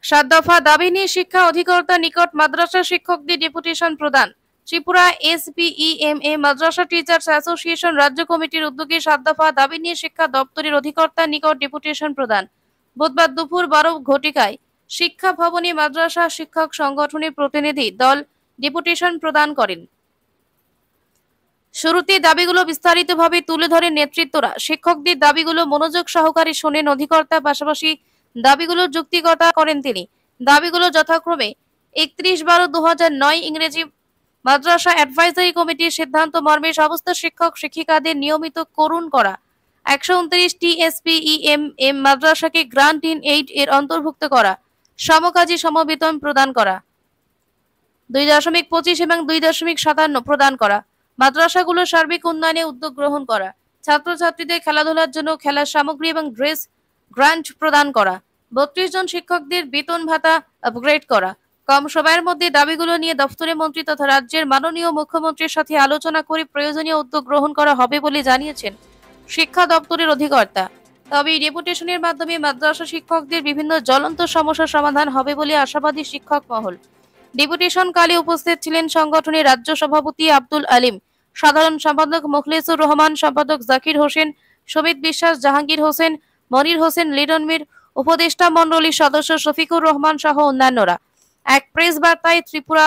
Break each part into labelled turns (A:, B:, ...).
A: সাত দফা দাবি নিয়ে শিক্ষা অধিকর্তার নিকট মাদ্রাসা শিক্ষকদের ডেপুটেশন প্রদান। ত্রিপুরা SBEMA মাদ্রাসা টিচার্স অ্যাসোসিয়েশন রাজ্য কমিটির উদ্যোগে 7 দফা দাবি নিয়ে শিক্ষা দপ্তরের অধিকর্তার নিকট ডেপুটেশন প্রদান। বুধবার দুপুর 12 ঘটিকায় শিক্ষা ভবনে মাদ্রাসা শিক্ষক সংগঠনের প্রতিনিধি দল ডেপুটেশন প্রদান করেন। শুরুতে দাবিগুলো বিস্তারিতভাবে তুলে ধরেন নেতৃত্বরা। শিক্ষকদের দাবিগুলো মনোযোগ সহকারে শোনেন অধিকর্তা, পাশাপাশি দাবিগুলো যুক্তিকতা করেন তিনি। দাবিগুলো যথাক্রমে 31/12/2009 ইংরেজি মাদ্রাসা অ্যাডভাইজারি কমিটির সিদ্ধান্ত মর্মে সমস্ত শিক্ষক শিক্ষিকাদের নিয়মিত করুণ করা, 129টি SBEMA মাদ্রাসাকে গ্রান্ট ইন এইড এর অন্তর্ভুক্ত করা, সমকাজী সমবেতন প্রদান করা, 2.25 এবং 2.57 প্রদান করা, মাদ্রাসাগুলোর সার্বিক উন্নয়নে উদ্যোগ গ্রহণ করা, ছাত্রছাত্রীদের খেলাধুলার জন্য খেলার সামগ্রী এবং ড্রেস গ্রান্ট প্রদান করা, 32 জন শিক্ষকদের বেতন ভাতা আপগ্রেড করা। কম সময়ের মধ্যে দাবিগুলো নিয়ে দপ্তরের মন্ত্রী তথা রাজ্যের মাননীয় মুখ্যমন্ত্রীর সাথে আলোচনা করে প্রয়োজনীয় উদ্যোগ গ্রহণ করা হবে বলে জানিয়েছেন শিক্ষা দপ্তরের অধিকর্তা। তবে এই ডেপুটেশনের মাধ্যমে মাদ্রাসা শিক্ষকদের বিভিন্ন জ্বলন্ত সমস্যার সমাধান হবে বলে আশাবাদী শিক্ষক মহল। ডেপুটেশন কালে উপস্থিত ছিলেন সংগঠনের রাজ্য সভাপতি আব্দুল আলিম, সাধারণ সম্পাদক মুখলেসুর রহমান, সম্পাদক জাকির হোসেন, সমিত বিশ্বাস, জাহাঙ্গীর হোসেন, মনির হোসেন লিটন মির, উপদেষ্টা মণ্ডলীর সদস্য শফিকুর রহমান সহ অন্যান্যরা। এক প্রেস বার্তায় ত্রিপুরা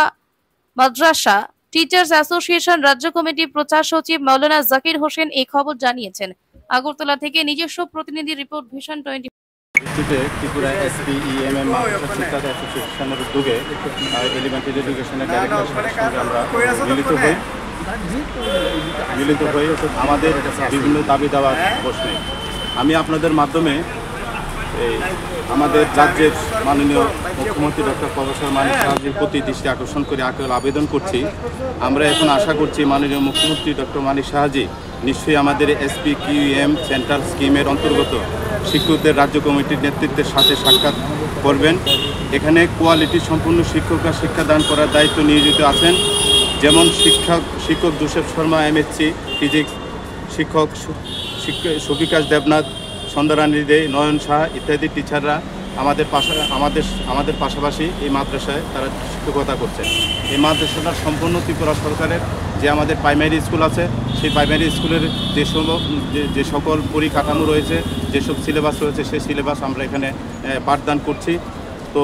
A: মাদ্রাসা টিচার্স অ্যাসোসিয়েশন রাজ্য কমিটির প্রচার সচিব মাওলানা জাকির হোসেন এই খবর জানিয়েছেন। আগরতলা থেকে নিজস্ব প্রতিনিধি রিপোর্ট, ভিশন 20।
B: ত্রিপুরা SBEMA মাদ্রাসা শিক্ষক অ্যাসোসিয়েশনের উদ্যোগে এলিমেন্টারি এডুকেশনের ডাইরেক্টরের সঙ্গে আমরা মিলিত হই আমাদের বিভিন্ন দাবি দেওয়ার প্রশ্নে। আমি আপনাদের মাধ্যমে আমাদের রাজ্যের মাননীয় মুখ্যমন্ত্রী ডক্টর প্রফেসর মানিক সাহাজির প্রতি দৃষ্টি আকর্ষণ করে আবেদন করছি। আমরা এখন আশা করছি মাননীয় মুখ্যমন্ত্রী ডক্টর মানিক সাহাজি নিশ্চয়ই আমাদের SBQM সেন্ট্রাল স্কিমের অন্তর্গত শিক্ষকদের রাজ্য কমিটির নেতৃত্বের সাথে সাক্ষাৎ করবেন। এখানে কোয়ালিটি সম্পূর্ণ শিক্ষকরা শিক্ষাদান করার দায়িত্ব নিয়োজিত আছেন, যেমন শিক্ষক জোসেফ শর্মা MSc ফিজিক্স, শিক্ষক সুবিকাশ দেবনাথ, সন্ধ্যারানী দে, নয়ন শাহ ইত্যাদি টিচাররা আমাদের পাশাপাশি এই মাদ্রাসায় তারা শিক্ষকতা করছে। এই মাদ্রাসাটা সম্পূর্ণ ত্রিপুরা সরকারের যে আমাদের প্রাইমারি স্কুল আছে, সেই প্রাইমারি স্কুলের যে সকল পরিকাঠামো রয়েছে, যেসব সিলেবাস রয়েছে, সেই সিলেবাস আমরা এখানে পাঠদান করছি। তো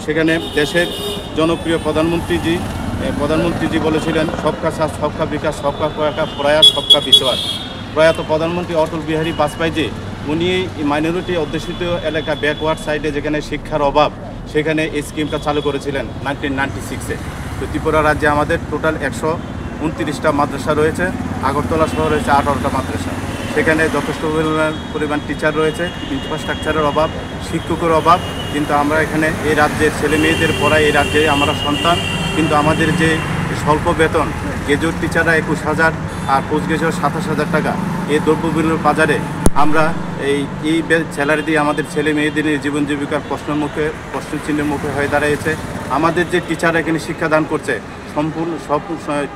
B: সেখানে দেশের জনপ্রিয় প্রধানমন্ত্রীজি বলেছিলেন সবকা সাথ সবকা বিকাশ, সবকা প্রয়াস, সবকা বিশ্বাস। প্রয়াত প্রধানমন্ত্রী অটল বিহারী বাজপেয়ীজি উনি মাইনরিটি অধ্যুষিত এলাকা ব্যাকওয়ার্ড সাইডে যেখানে শিক্ষার অভাব, সেখানে এই স্কিমটা চালু করেছিলেন 1996-এ। তো ত্রিপুরা রাজ্যে আমাদের টোটাল 129টা মাদ্রাসা রয়েছে, আগরতলা শহর রয়েছে 18টা মাদ্রাসা। সেখানে যথেষ্ট পরিমাণ টিচার রয়েছে, ইনফ্রাস্ট্রাকচারের অভাব, শিক্ষকের অভাব। কিন্তু আমরা এখানে এই রাজ্যের ছেলে মেয়েদের পড়াই, এই রাজ্যে আমরা সন্তান, কিন্তু আমাদের যে স্বল্প বেতন, গ্রাজুয়েট টিচাররা 21,000 আর পোস্ট গ্রাজুয়েট 27,000 টাকা, এই দ্রব্যমূল্যের বাজারে আমরা এই স্যালারি দিয়ে আমাদের ছেলে মেয়েদের জীবন জীবিকার প্রশ্নচিহ্নের মুখে হয়ে দাঁড়িয়েছে। আমাদের যে টিচাররা এখানে শিক্ষাদান করছে, সম্পূর্ণ সব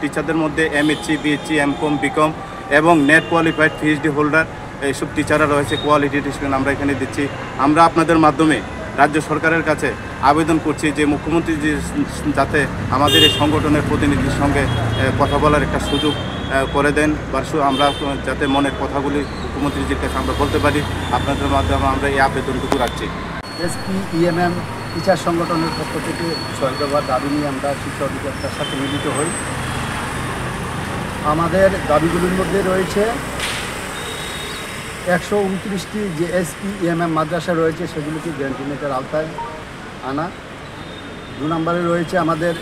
B: টিচারদের মধ্যে MSc, BSc, M.Com, B.Com এবং নেট কোয়ালিফাইড PhD হোল্ডার এইসব টিচাররা রয়েছে। কোয়ালিটি এডুকেশন আমরা এখানে দিচ্ছি। আমরা আপনাদের মাধ্যমে রাজ্য সরকারের কাছে আবেদন করছি যে মুখ্যমন্ত্রী যাতে আমাদের এই সংগঠনের প্রতিনিধির সঙ্গে কথা বলার একটা সুযোগ করে দেন, বা আমরা যাতে মনের কথাগুলি মুখ্যমন্ত্রীজির কাছে আমরা বলতে পারি। আপনাদের মাধ্যমে আমরা এই আবেদনটুকু রাখছি।
C: SBEMA টিচার সংগঠনের পক্ষ থেকে 6 দফা দাবি নিয়ে আমরা শিক্ষা অধিকর্তার সাথে মিলিত হই। আমাদের দাবিগুলির মধ্যে রয়েছে 129টি যে SBEMA মাদ্রাসা রয়েছে সেগুলিকে গ্যারান্টিনেটের আওতায় আনা। 2 নম্বরে রয়েছে আমাদের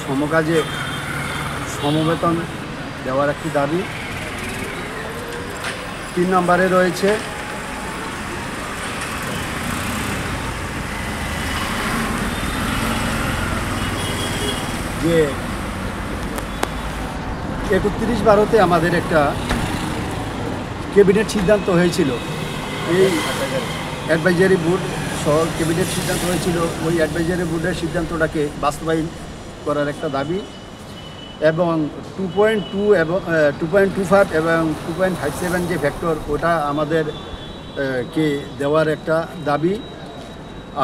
C: সমকাজে সমবেতন দেওয়ার একটি দাবি। 3 নম্বরে রয়েছে যে 31/12-তে আমাদের একটা ক্যাবিনেট সিদ্ধান্ত হয়েছিল, এই অ্যাডভাইজারি বোর্ড সহ ক্যাবিনেট সিদ্ধান্ত হয়েছিল, ওই অ্যাডভাইজারি বোর্ডের সিদ্ধান্তটাকে বাস্তবায়ন করার একটা দাবি, এবং 2.2 এবং 2.25 এবং 2.57 যে ফ্যাক্টর, ওটা আমাদের কে দেওয়ার একটা দাবি।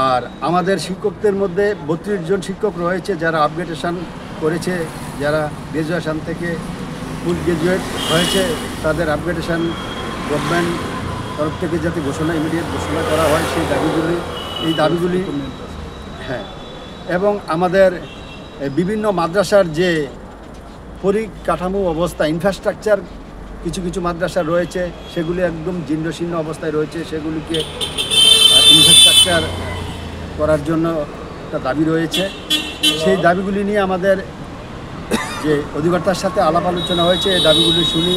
C: আর আমাদের শিক্ষকদের মধ্যে 32 জন শিক্ষক রয়েছে যারা আপগ্রেডেশন করেছে, যারা গ্র্যাজুয়েশন থেকে ফুল গ্র্যাজুয়েট হয়েছে, তাদের আপগ্রেডেশন গভর্নমেন্ট তরফ থেকে যাতে ইমিডিয়েট ঘোষণা করা হয় সেই দাবিগুলি হ্যাঁ। এবং আমাদের বিভিন্ন মাদ্রাসার যে পরিকাঠামো অবস্থা, ইনফ্রাস্ট্রাকচার কিছু কিছু মাদ্রাসা রয়েছে সেগুলি একদম জীর্ণশীর্ণ অবস্থায় রয়েছে, সেগুলিকে ইনফ্রাস্ট্রাকচার করার জন্য একটা দাবি রয়েছে। সেই দাবিগুলি নিয়ে আমাদের যে অধিকর্তার সাথে আলাপ আলোচনা হয়েছে, এই দাবিগুলি শুনি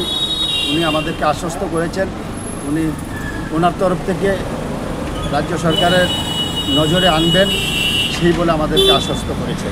C: উনি আমাদেরকে আশ্বস্ত করেছেন ওনার তরফ থেকে রাজ্য সরকারের নজরে আনবেন সেই বলে আমাদেরকে আশ্বস্ত করেছে।